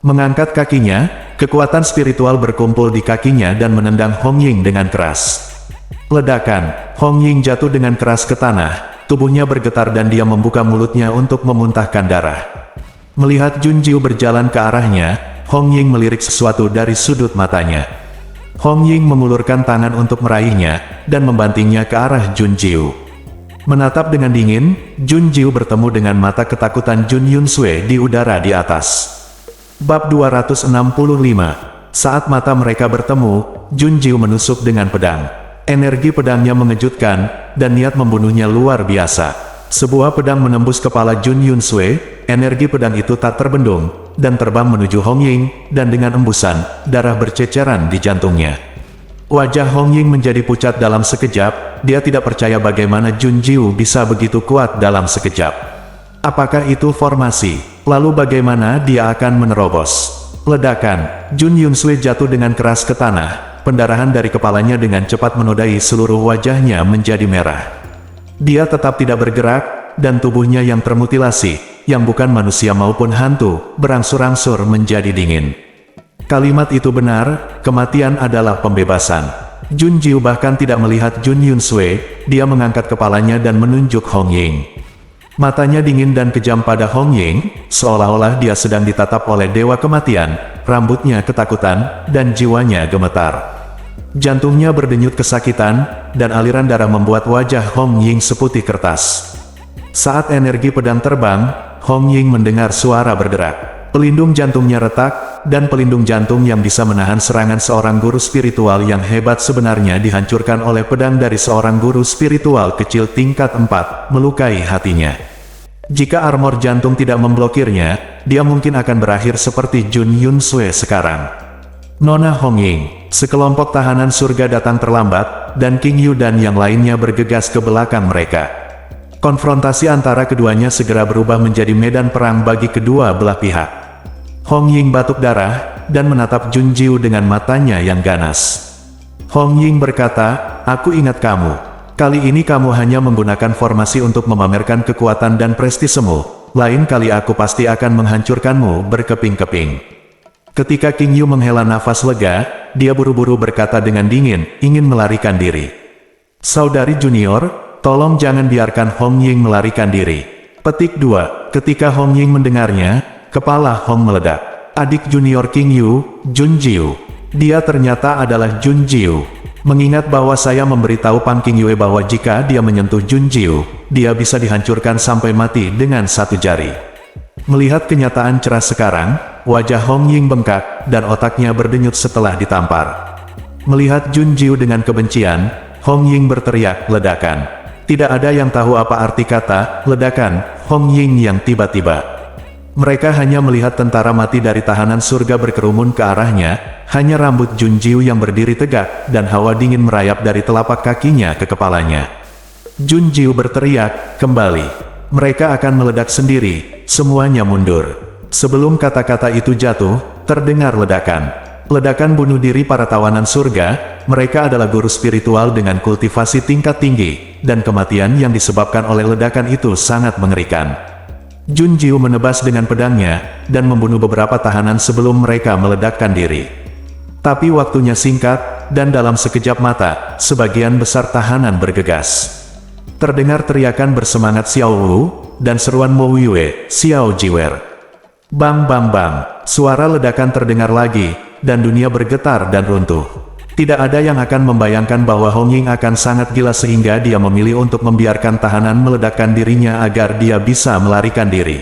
Mengangkat kakinya, kekuatan spiritual berkumpul di kakinya dan menendang Hong Ying dengan keras. Ledakan, Hong Ying jatuh dengan keras ke tanah. Tubuhnya bergetar dan dia membuka mulutnya untuk memuntahkan darah. Melihat Jun Jiu berjalan ke arahnya, Hong Ying melirik sesuatu dari sudut matanya. Hong Ying mengulurkan tangan untuk meraihnya, dan membantingnya ke arah Jun Jiu. Menatap dengan dingin, Jun Jiu bertemu dengan mata ketakutan Jun Yun Sui di udara di atas. Bab 265. Saat mata mereka bertemu, Jun Jiu menusuk dengan pedang. Energi pedangnya mengejutkan, dan niat membunuhnya luar biasa. Sebuah pedang menembus kepala Jun Yun Sui, energi pedang itu tak terbendung, dan terbang menuju Hong Ying, dan dengan embusan, darah berceceran di jantungnya. Wajah Hong Ying menjadi pucat dalam sekejap, dia tidak percaya bagaimana Jun Jiu bisa begitu kuat dalam sekejap. Apakah itu formasi? Lalu bagaimana dia akan menerobos? Ledakan, Jun Yun Sui jatuh dengan keras ke tanah. Pendarahan dari kepalanya dengan cepat menodai seluruh wajahnya menjadi merah. Dia tetap tidak bergerak, dan tubuhnya yang termutilasi, yang bukan manusia maupun hantu, berangsur-angsur menjadi dingin. Kalimat itu benar, kematian adalah pembebasan. Jun Jiu bahkan tidak melihat Jun Yun Sui, dia mengangkat kepalanya dan menunjuk Hong Ying. Matanya dingin dan kejam pada Hong Ying, seolah-olah dia sedang ditatap oleh dewa kematian, rambutnya ketakutan, dan jiwanya gemetar. Jantungnya berdenyut kesakitan, dan aliran darah membuat wajah Hong Ying seputih kertas. Saat energi pedang terbang, Hong Ying mendengar suara berderak. Pelindung jantungnya retak, dan pelindung jantung yang bisa menahan serangan seorang guru spiritual yang hebat sebenarnya dihancurkan oleh pedang dari seorang guru spiritual kecil tingkat 4, melukai hatinya. Jika armor jantung tidak memblokirnya, dia mungkin akan berakhir seperti Jun Yun Sui sekarang. Nona Hong Ying, sekelompok tahanan surga datang terlambat, dan King Yu dan yang lainnya bergegas ke belakang mereka. Konfrontasi antara keduanya segera berubah menjadi medan perang bagi kedua belah pihak. Hong Ying batuk darah, dan menatap Jun Jiu dengan matanya yang ganas. Hong Ying berkata, "Aku ingat kamu. Kali ini kamu hanya menggunakan formasi untuk memamerkan kekuatan dan prestisemu. Lain kali aku pasti akan menghancurkanmu berkeping-keping." Ketika King Yu menghela nafas lega, dia buru-buru berkata dengan dingin, ingin melarikan diri. "Saudari junior, tolong jangan biarkan Hong Ying melarikan diri." Petik 2. Ketika Hong Ying mendengarnya, kepala Hong meledak. Adik junior King Yu, Jun Jiu. Dia ternyata adalah Jun Jiu. Mengingat bahwa saya memberitahu Pan King Yue bahwa jika dia menyentuh Jun Jiu, dia bisa dihancurkan sampai mati dengan satu jari. Melihat kenyataan cerah sekarang, wajah Hong Ying bengkak, dan otaknya berdenyut setelah ditampar. Melihat Jun Jiu dengan kebencian, Hong Ying berteriak, "Ledakan!" Tidak ada yang tahu apa arti kata, ledakan, Hong Ying yang tiba-tiba. Mereka hanya melihat tentara mati dari tahanan surga berkerumun ke arahnya, hanya rambut Jun Jiu yang berdiri tegak, dan hawa dingin merayap dari telapak kakinya ke kepalanya. Jun Jiu berteriak, kembali. Mereka akan meledak sendiri, semuanya mundur. Sebelum kata-kata itu jatuh, terdengar ledakan. Ledakan bunuh diri para tawanan surga. Mereka adalah guru spiritual dengan kultivasi tingkat tinggi, dan kematian yang disebabkan oleh ledakan itu sangat mengerikan. Jun Jiu menebas dengan pedangnya, dan membunuh beberapa tahanan sebelum mereka meledakkan diri. Tapi waktunya singkat, dan dalam sekejap mata, sebagian besar tahanan bergegas. Terdengar teriakan bersemangat Xiao Wu, dan seruan Mo Yue, Xiao Jiwer. Bang bang bang, suara ledakan terdengar lagi, dan dunia bergetar dan runtuh. Tidak ada yang akan membayangkan bahwa Hong Ying akan sangat gila sehingga dia memilih untuk membiarkan tahanan meledakkan dirinya agar dia bisa melarikan diri.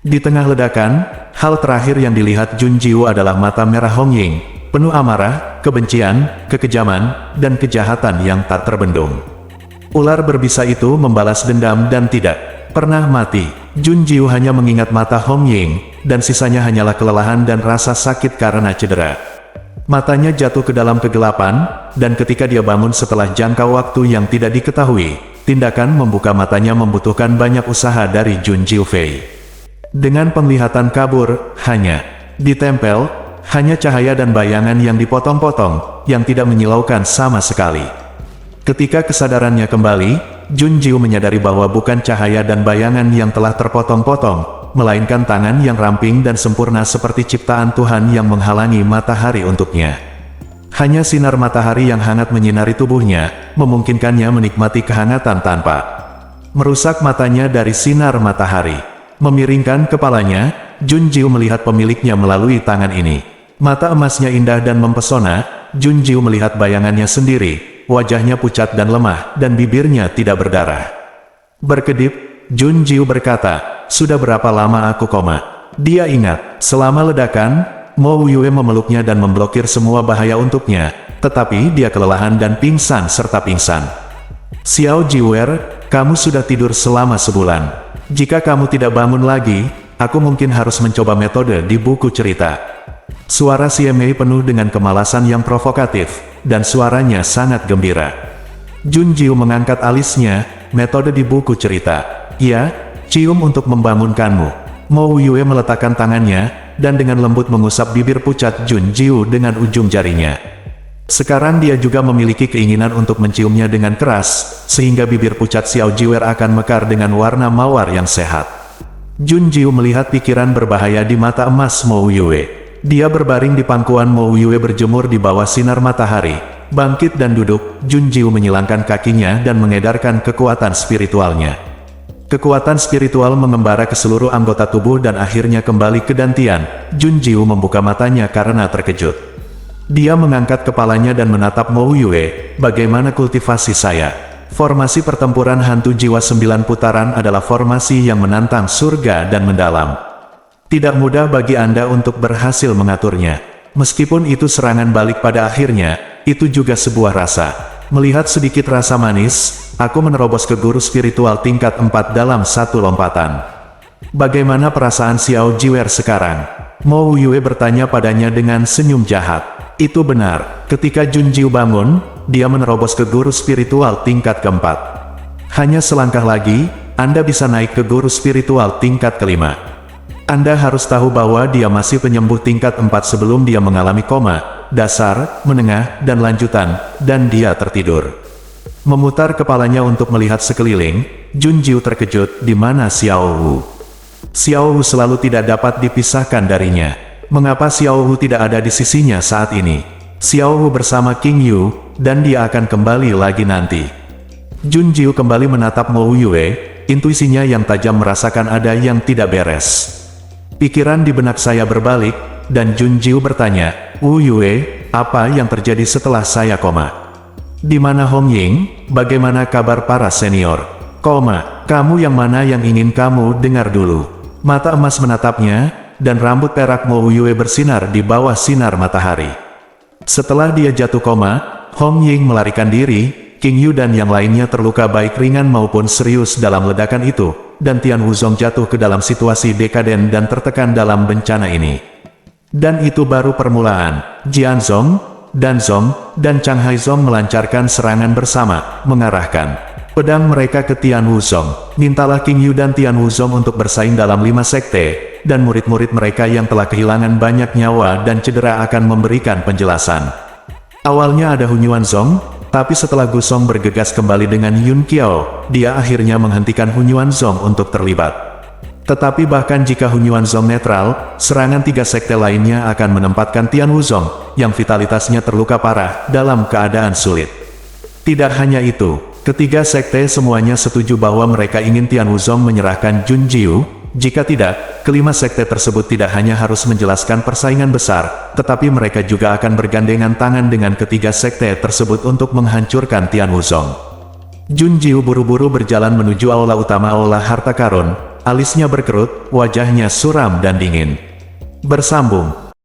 Di tengah ledakan, hal terakhir yang dilihat Jun Jiu adalah mata merah Hong Ying, penuh amarah, kebencian, kekejaman, dan kejahatan yang tak terbendung. Ular berbisa itu membalas dendam dan tidak pernah mati. Jun Jiu hanya mengingat mata Hong Ying, dan sisanya hanyalah kelelahan dan rasa sakit karena cedera. Matanya jatuh ke dalam kegelapan, dan ketika dia bangun setelah jangka waktu yang tidak diketahui, tindakan membuka matanya membutuhkan banyak usaha dari Jun Jiu Fei. Dengan penglihatan kabur, hanya ditempel, hanya cahaya dan bayangan yang dipotong-potong, yang tidak menyilaukan sama sekali. Ketika kesadarannya kembali, Jun Jiu menyadari bahwa bukan cahaya dan bayangan yang telah terpotong-potong, melainkan tangan yang ramping dan sempurna seperti ciptaan Tuhan yang menghalangi matahari untuknya. Hanya sinar matahari yang hangat menyinari tubuhnya, memungkinkannya menikmati kehangatan tanpa merusak matanya dari sinar matahari. Memiringkan kepalanya, Jun Jiu melihat pemiliknya melalui tangan ini. Mata emasnya indah dan mempesona. Jun Jiu melihat bayangannya sendiri. Wajahnya pucat dan lemah, dan bibirnya tidak berdarah. Berkedip, Jun Jiu berkata, sudah berapa lama aku koma? Dia ingat, selama ledakan, Mo Yue memeluknya dan memblokir semua bahaya untuknya, tetapi dia kelelahan dan pingsan serta pingsan. Xiao Jiwer, kamu sudah tidur selama sebulan. Jika kamu tidak bangun lagi, aku mungkin harus mencoba metode di buku cerita. Suara Siemei penuh dengan kemalasan yang provokatif, dan suaranya sangat gembira. Jun Jiu mengangkat alisnya, metode di buku cerita. Ya, cium untuk membangunkanmu. Mo Yue meletakkan tangannya, dan dengan lembut mengusap bibir pucat Jun Jiu dengan ujung jarinya. Sekarang dia juga memiliki keinginan untuk menciumnya dengan keras, sehingga bibir pucat Xiao Jiwer akan mekar dengan warna mawar yang sehat. Jun Jiu melihat pikiran berbahaya di mata emas Mo Yue. Dia berbaring di pangkuan Mo Yue berjemur di bawah sinar matahari. Bangkit dan duduk, Jun Jiu menyilangkan kakinya dan mengedarkan kekuatan spiritualnya. Kekuatan spiritual mengembara ke seluruh anggota tubuh dan akhirnya kembali ke dantian. Jun Jiu membuka matanya karena terkejut. Dia mengangkat kepalanya dan menatap Mo Yue. Bagaimana kultivasi saya? Formasi pertempuran hantu jiwa 9 putaran adalah formasi yang menantang surga dan mendalam. Tidak mudah bagi Anda untuk berhasil mengaturnya. Meskipun itu serangan balik pada akhirnya, itu juga sebuah rasa. Melihat sedikit rasa manis, aku menerobos ke guru spiritual tingkat 4 dalam satu lompatan. Bagaimana perasaan Xiao Jiwer sekarang? Mo Yue bertanya padanya dengan senyum jahat. Itu benar, ketika Jun Jiu bangun, dia menerobos ke guru spiritual tingkat keempat. Hanya selangkah lagi, Anda bisa naik ke guru spiritual tingkat kelima. Anda harus tahu bahwa dia masih penyembuh tingkat 4 sebelum dia mengalami koma, dasar, menengah, dan lanjutan, dan dia tertidur. Memutar kepalanya untuk melihat sekeliling, Jun Jiu terkejut di mana Xiao Wu. Xiao Wu selalu tidak dapat dipisahkan darinya. Mengapa Xiao Wu tidak ada di sisinya saat ini? Xiao Wu bersama King Yu, dan dia akan kembali lagi nanti. Jun Jiu kembali menatap Mo Yue, intuisinya yang tajam merasakan ada yang tidak beres. Pikiran di benak saya berbalik, dan Jun Jiu bertanya, Wu Yue, apa yang terjadi setelah saya koma? Di mana Hong Ying? Bagaimana kabar para senior? Koma, kamu yang mana yang ingin kamu dengar dulu? Mata emas menatapnya, dan rambut perak Mo Yue bersinar di bawah sinar matahari. Setelah dia jatuh koma, Hong Ying melarikan diri, King Yu dan yang lainnya terluka baik ringan maupun serius dalam ledakan itu. Dan Tian Wuzong jatuh ke dalam situasi dekaden dan tertekan dalam bencana ini. Dan itu baru permulaan. Jianzong, Danzong, dan Chang Haizong melancarkan serangan bersama, mengarahkan pedang mereka ke Tian Wuzong. Mintalah King Yu dan Tian Wuzong untuk bersaing dalam 5 sekte, dan murid-murid mereka yang telah kehilangan banyak nyawa dan cedera akan memberikan penjelasan. Awalnya ada Hunyuan Zong, tapi setelah Gusong bergegas kembali dengan Yun Qiao, dia akhirnya menghentikan Hunyuan Zong untuk terlibat. Tetapi bahkan jika Hunyuan Zong netral, serangan 3 sekte lainnya akan menempatkan Tian Wuzong, yang vitalitasnya terluka parah, dalam keadaan sulit. Tidak hanya itu, ketiga sekte semuanya setuju bahwa mereka ingin Tian Wuzong menyerahkan Jun Jiu. Jika tidak, kelima sekte tersebut tidak hanya harus menjelaskan persaingan besar, tetapi mereka juga akan bergandengan tangan dengan ketiga sekte tersebut untuk menghancurkan Tian Wuzong. Jun Jiu buru-buru berjalan menuju aula utama aula harta karun, alisnya berkerut, wajahnya suram dan dingin. Bersambung.